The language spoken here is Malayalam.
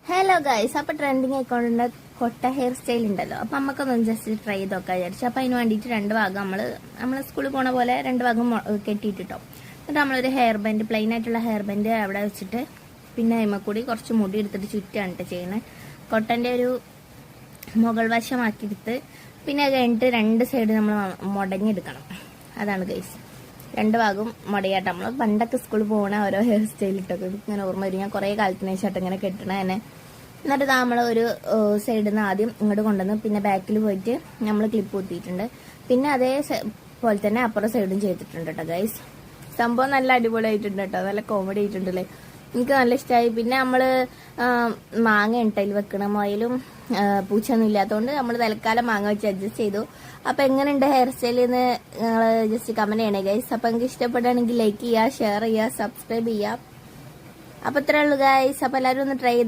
ഹലോ ഗൈസ്, അപ്പൊ ട്രെൻഡിങ് ആയിക്കൊണ്ടുള്ള കൊട്ട ഹെയർ സ്റ്റൈൽ ഉണ്ടല്ലോ. അപ്പൊ നമുക്കൊന്ന് ജസ്റ്റ് ട്രൈ ചെയ്തൊക്കെ വിചാരിച്ചു. അപ്പൊ അതിന് വേണ്ടിയിട്ട് രണ്ട് ഭാഗം നമ്മള് സ്കൂളിൽ പോണ പോലെ രണ്ട് ഭാഗം കെട്ടിയിട്ടോ. എന്നിട്ട് നമ്മളൊരു ഹെയർ ബാൻഡ്, പ്ലെയിൻ ആയിട്ടുള്ള ഹെയർ ബാൻഡ് അവിടെ വെച്ചിട്ട് പിന്നെ അതിമ കൂടി കുറച്ച് മുടി എടുത്തിട്ട് ചുറ്റാണ് ചെയ്യണേ. കൊട്ടന്റെ ഒരു മുകൾ വശമാക്കിയെടുത്ത് പിന്നെ അത് കഴിഞ്ഞിട്ട് രണ്ട് സൈഡ് നമ്മൾ മുടങ്ങിയെടുക്കണം. അതാണ് ഗൈസ്, രണ്ട് ഭാഗം മുടയാട്ടം. നമ്മൾ പണ്ടൊക്കെ സ്കൂളിൽ പോകണ ഓരോ ഹെയർ സ്റ്റൈൽ ഇട്ടൊക്കെ ഇങ്ങനെ ഓർമ്മ വരും. ഞാൻ കുറേ കാലത്തിന് ശേഷം ഇങ്ങനെ കെട്ടണ തന്നെ. എന്നിട്ട് നമ്മൾ ഒരു സൈഡിൽ നിന്ന് ആദ്യം ഇങ്ങോട്ട് കൊണ്ടുവന്ന് പിന്നെ ബാക്കിൽ പോയിട്ട് നമ്മൾ ക്ലിപ്പ് കുത്തിയിട്ടുണ്ട്. പിന്നെ അതേ പോലെ തന്നെ അപ്പുറം സൈഡും ചെയ്തിട്ടുണ്ട് കേട്ടോ ഗൈസ്. സംഭവം നല്ല അടിപൊളിയായിട്ടുണ്ട് കേട്ടോ, നല്ല കോമഡി ആയിട്ടുണ്ടല്ലേ. എനിക്ക് നല്ല ഇഷ്ടമായി. പിന്നെ നമ്മള് മാങ്ങ ഉണ്ടതിൽ വെക്കണ മൊയിലും പൂച്ചൊന്നും ഇല്ലാത്തതുകൊണ്ട് നമ്മൾ തൽക്കാലം മാങ്ങ വെച്ച് അഡ്ജസ്റ്റ് ചെയ്തു. അപ്പൊ എങ്ങനെയുണ്ട് ഹെയർ സ്റ്റൈൽ എന്ന് നിങ്ങൾ ജസ്റ്റ് കമന്റ് ചെയ്യണേ ഗൈസ്. അപ്പൊ നിങ്ങൾക്ക് ഇഷ്ടപ്പെടുകയാണെങ്കിൽ ലൈക്ക് ചെയ്യുക, ഷെയർ ചെയ്യുക, സബ്സ്ക്രൈബ് ചെയ്യുക. അപ്പൊ ഇത്രേ ഉള്ളൂ ഗൈസ്. അപ്പൊ എല്ലാവരും ഒന്ന് ട്രൈ ചെയ്തോ.